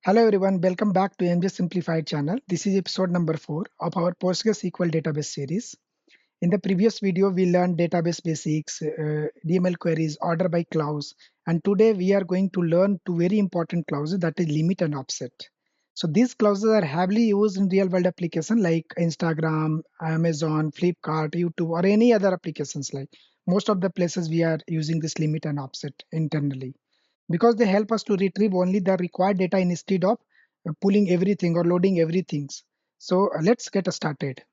Hello everyone, welcome back to MJ Simplified channel. This is episode number 4 of our PostgreSQL database series. In the previous video, we learned database basics, DML queries, order by clause, and today we are going to learn two very important clauses, that is limit and offset. So these clauses are heavily used in real world applications like Instagram, Amazon, Flipkart, YouTube, or any other applications. Like most of the places we are using this limit and offset internally, because they help us to retrieve only the required data instead of pulling everything or loading everything. So let's get started.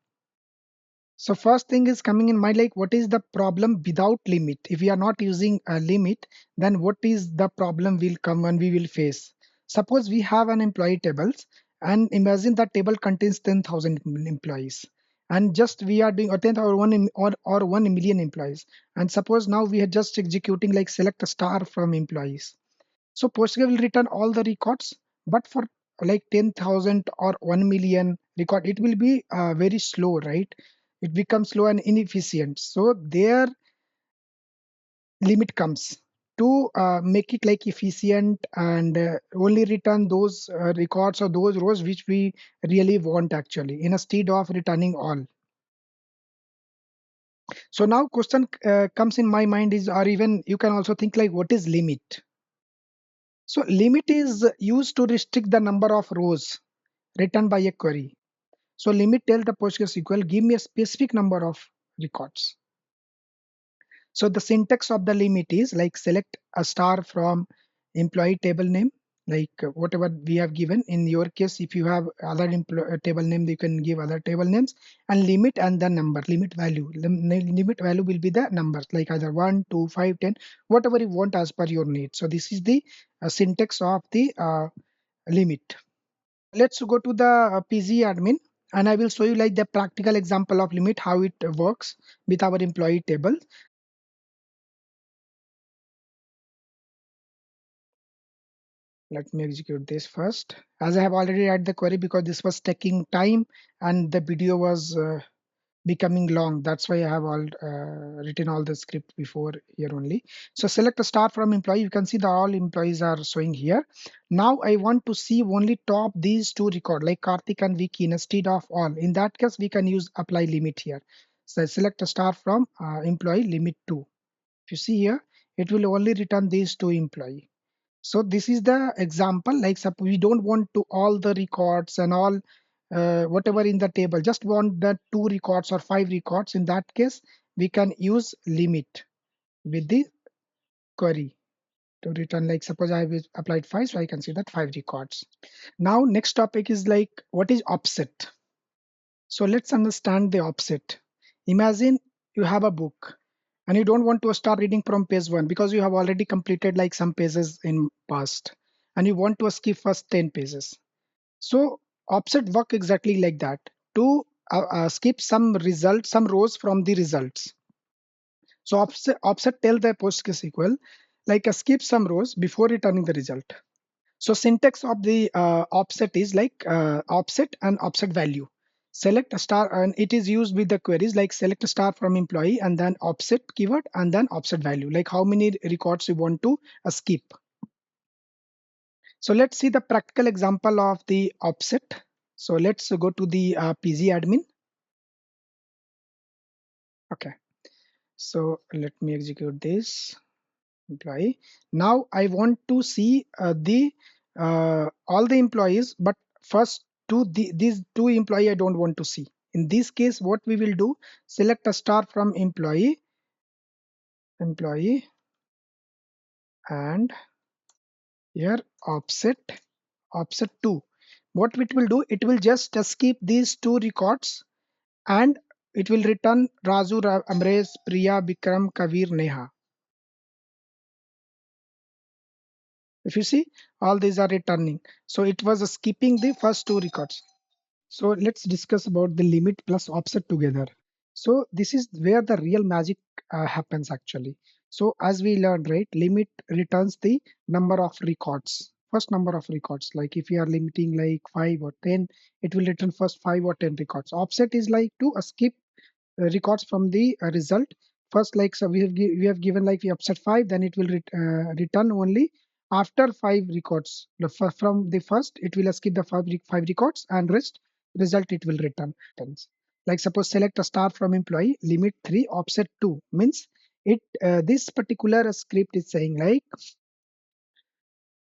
So first thing is coming in mind, like what is the problem without limit? If we are not using a limit, then what is the problem will come and we will face? Suppose we have an employee tables, and imagine that table contains 10,000 employees, and just we are doing or 10 or 1 million employees. And suppose now we are just executing like select a star from employees. So Postgre will return all the records, but for like 10,000 or 1 million record, it will be very slow, right? It becomes slow and inefficient. So their limit comes to make it like efficient and only return those records or those rows which we really want actually, instead of returning all. So now question comes in my mind is, or even you can also think like, what is limit? So limit is used to restrict the number of rows written by a query. So limit tell the PostgreSQL, give me a specific number of records. So the syntax of the limit is like select a star from employee table name, like whatever we have given. In your case, if you have other table name, you can give other table names, and limit and the number, limit value. Limit value will be the numbers like either 1, 2, 5, 10, whatever you want as per your need. So this is the syntax of the limit. Let's go to the PG admin, and I will show you like the practical example of limit, how it works with our employee table. Let me execute this first, as I have already read the query because this was taking time and the video was becoming long. That's why I have all written all the script before here only. So select a star from employee. You can see that all employees are showing here. Now I want to see only top these two record like Karthik and Vicky instead of all. In that case, we can use apply limit here. So select a star from employee limit 2. If you see here, it will only return these two employee. So this is the example, like suppose we don't want to all the records and all whatever in the table, just want the 2 records or 5 records. In that case, we can use limit with the query to return, like suppose I have applied 5, so I can see that 5 records. Now next topic is like, what is offset? So let's understand the offset. Imagine you have a book and you don't want to start reading from page 1 because you have already completed like some pages in past, and you want to skip first 10 pages. So offset work exactly like that, to skip some results, some rows from the results. So offset tell the PostgreSQL like skip some rows before returning the result. So syntax of the offset is like offset and offset value. Select a star, and it is used with the queries like select a star from employee and then offset keyword and then offset value, like how many records you want to skip. So let's see the practical example of the offset. So let's go to the PG admin. Okay. So let me execute this employee. Now I want to see the all the employees, but first these two employee I don't want to see. In this case, what we will do, select a star from employee and here offset 2. What it will do, it will just skip these 2 records and it will return Raju, Amresh, Priya, Bikram, Kavir, Neha. If you see, all these are returning. So it was skipping the first 2 records. So let's discuss about the limit plus offset together. So this is where the real magic happens actually. So as we learned, right, limit returns the number of records, first number of records. Like if you are limiting like 5 or 10, it will return first 5 or 10 records. Offset is like to skip records from the result. First, like so we have given like we offset 5, then it will return only After 5 records, from the first, it will skip the five records and result it will return. Like suppose select a star from employee, limit 3, offset 2 means it this particular script is saying like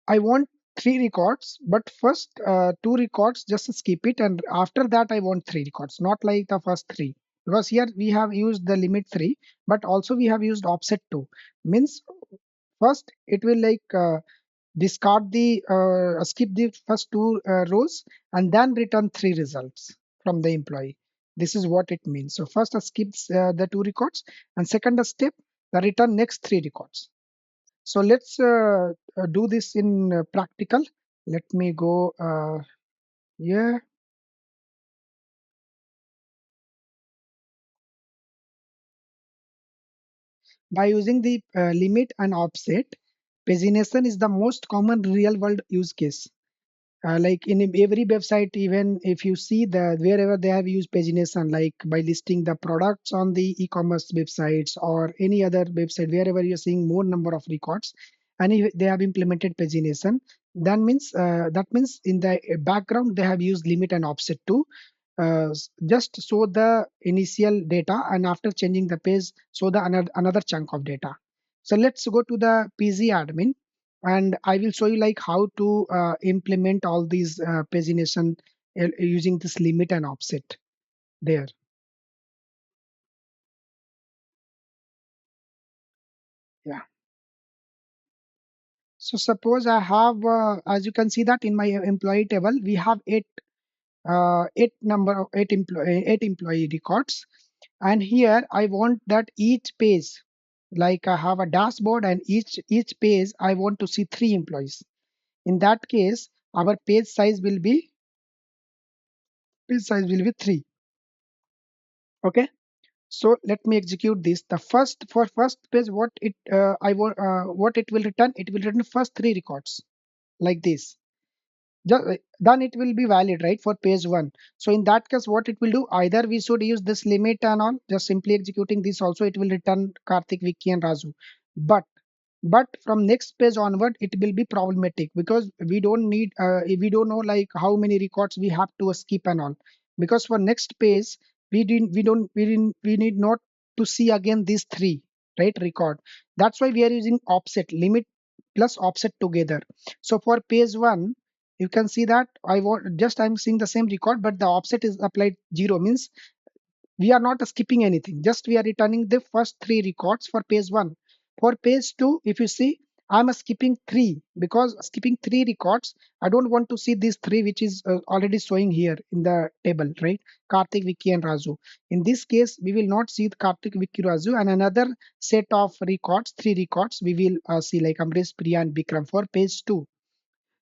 I want 3 records, but first 2 records just skip it, and after that I want 3 records, not like the first three. Because here we have used the limit 3, but also we have used offset 2. Means first it will like discard the skip the first two rows and then return 3 results from the employee. This is what it means. So first skips the 2 records, and second step the return next 3 records. So let's do this in practical. Let me go here. By using the limit and offset, pagination is the most common real world use case. Like in every website, even if you see the wherever they have used pagination, like by listing the products on the e-commerce websites or any other website, wherever you're seeing more number of records, and if they have implemented pagination, that means in the background they have used limit and offset to just show the initial data, and after changing the page show the another chunk of data. So let's go to the pg admin, and I will show you like how to implement all these pagination using this limit and offset there. Yeah. So suppose I have, as you can see that in my employee table, we have eight employee records, and here I want that each page, like I have a dashboard, and each page I want to see 3 employees. In that case, our page size will be 3. Okay. So let me execute this. The first page, what it will return? It will return first 3 records like this. Then it will be valid, right, for page one. So in that case, what it will do? Either we should use this limit and all, just simply executing this. Also, it will return Karthik, Vicky, and Raju. But from next page onward it will be problematic, because we don't know like how many records we have to skip and all, because for next page we need not to see again these three, right, record. That's why we are using offset, limit plus offset together. So for page one, you can see that I'm seeing the same record, but the offset is applied 0, means we are not skipping anything, just we are returning the first 3 records for page 1. For page 2, if you see, I'm skipping 3, because skipping 3 records, I don't want to see these 3 which is already showing here in the table, right? Karthik, Vicky, and Raju. In this case, we will not see the Karthik, Vicky, Raju, and another set of records, 3 records we will see, like Amresh, Priya, and Bikram for page 2.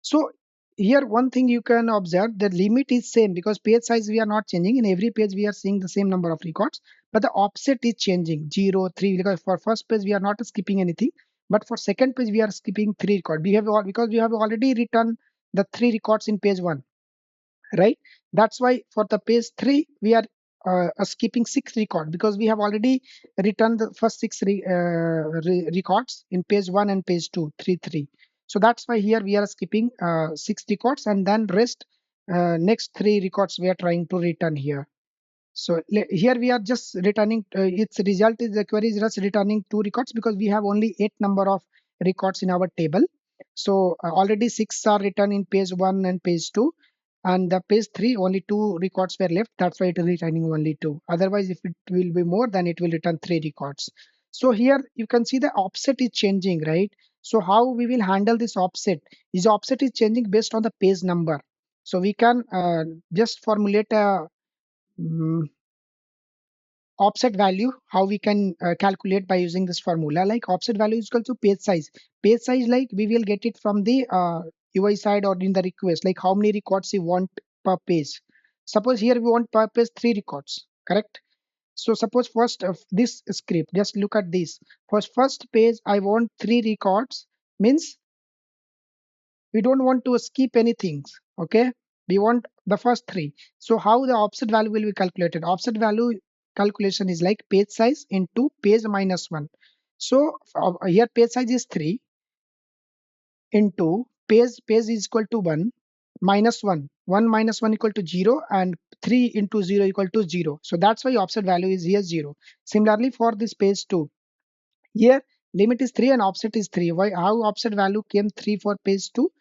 So here one thing you can observe, the limit is same, because page size we are not changing. In every page we are seeing the same number of records, but the offset is changing 0, 3, because for first page we are not skipping anything, but for second page we are skipping 3 records. Because we have already written the 3 records in page 1, right? That's why for the page 3 we are skipping 6 records, because we have already written the first records in page 1 and page 2, 3 3. So that's why here we are skipping 6 records, and then rest next 3 records we are trying to return here. So here we are just returning, its result is the query is just returning 2 records, because we have only 8 number of records in our table. So already 6 are written in page 1 and page 2, and the page 3 only 2 records were left. That's why it is returning only 2. Otherwise, if it will be more, then it will return 3 records. So here you can see the offset is changing, right? So how we will handle this offset? Is offset is changing based on the page number. So we can just formulate a mm, offset value, how we can calculate by using this formula. Like offset value is equal to page size, like we will get it from the UI side or in the request, like how many records you want per page. Suppose here we want per page 3 records, correct? So suppose first of this script, just look at this. For first page I want 3 records, means we don't want to skip anything. Okay, we want the first 3. So how the offset value will be calculated? Offset value calculation is like page size into page minus 1. So here page size is 3, into page is equal to 1 minus 1. 1 minus 1 equal to 0, and 3 into 0 equal to 0. So that's why offset value is here 0. Similarly for this page 2, here limit is 3 and offset is 3. Why? How offset value came 3 for page 2?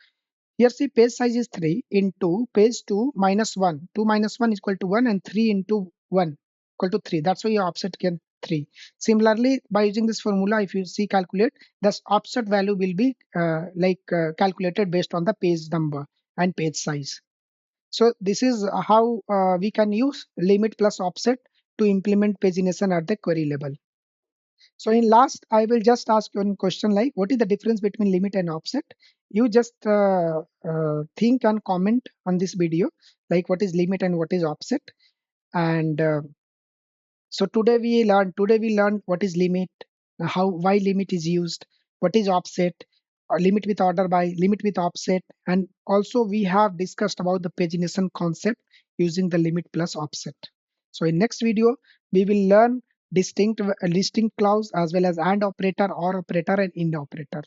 Here see page size is 3 into page 2 minus 1. 2 minus 1 is equal to 1, and 3 into 1 equal to 3. That's why your offset came 3. Similarly, by using this formula, if you see calculate, this offset value will be calculated based on the page number and page size. So this is how we can use limit plus offset to implement pagination at the query level. So in last, I will just ask you one question like, what is the difference between limit and offset? You just think and comment on this video, like what is limit and what is offset. And so today we learned what is limit, why limit is used, what is offset, or limit with order by, limit with offset, and also we have discussed about the pagination concept using the limit plus offset. So in next video we will learn distinct clause as well as AND operator, OR operator, and IND operator.